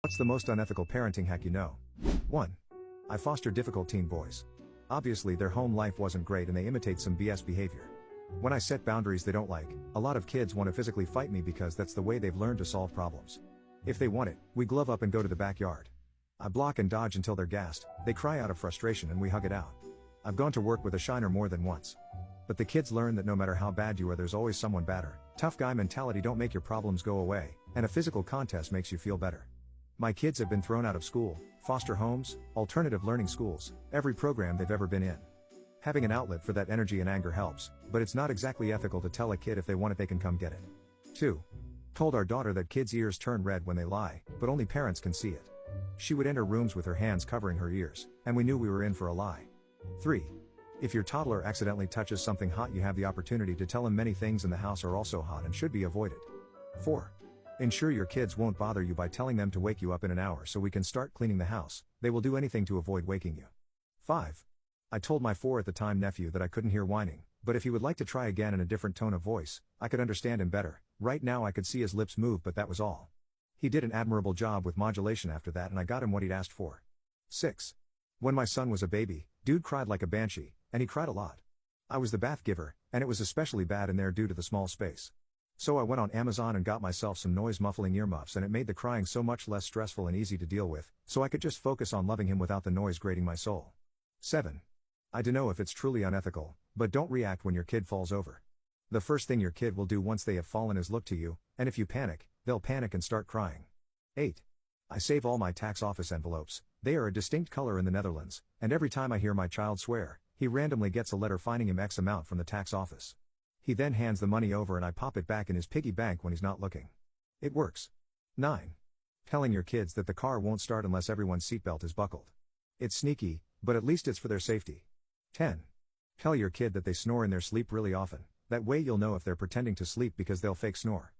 What's the most unethical parenting hack you know? 1. I foster difficult teen boys. Obviously their home life wasn't great and they imitate some BS behavior. When I set boundaries they don't like, a lot of kids want to physically fight me because that's the way they've learned to solve problems. If they want it, we glove up and go to the backyard. I block and dodge until they're gassed, they cry out of frustration and we hug it out. I've gone to work with a shiner more than once. But the kids learn that no matter how bad you are there's always someone badder. Tough guy mentality don't make your problems go away, and a physical contest makes you feel better. My kids have been thrown out of school, foster homes, alternative learning schools, every program they've ever been in. Having an outlet for that energy and anger helps, but it's not exactly ethical to tell a kid if they want it they can come get it. 2. Told our daughter that kids' ears turn red when they lie, but only parents can see it. She would enter rooms with her hands covering her ears, and we knew we were in for a lie. 3. If your toddler accidentally touches something hot you have the opportunity to tell him many things in the house are also hot and should be avoided. 4. Ensure your kids won't bother you by telling them to wake you up in an hour so we can start cleaning the house, they will do anything to avoid waking you. 5. I told my 4 at the time nephew that I couldn't hear whining, but if he would like to try again in a different tone of voice, I could understand him better. Right now I could see his lips move but that was all. He did an admirable job with modulation after that and I got him what he'd asked for. 6. When my son was a baby, dude cried like a banshee, and he cried a lot. I was the bath giver, and it was especially bad in there due to the small space. So I went on Amazon and got myself some noise muffling earmuffs and it made the crying so much less stressful and easy to deal with, so I could just focus on loving him without the noise grating my soul. 7. I dunno if it's truly unethical, but don't react when your kid falls over. The first thing your kid will do once they have fallen is look to you, and if you panic, they'll panic and start crying. 8. I save all my tax office envelopes, they are a distinct color in the Netherlands, and every time I hear my child swear, he randomly gets a letter fining him X amount from the tax office. He then hands the money over and I pop it back in his piggy bank when he's not looking. It works. 9. Telling your kids that the car won't start unless everyone's seatbelt is buckled. It's sneaky, but at least it's for their safety. 10. Tell your kid that they snore in their sleep really often, that way you'll know if they're pretending to sleep because they'll fake snore.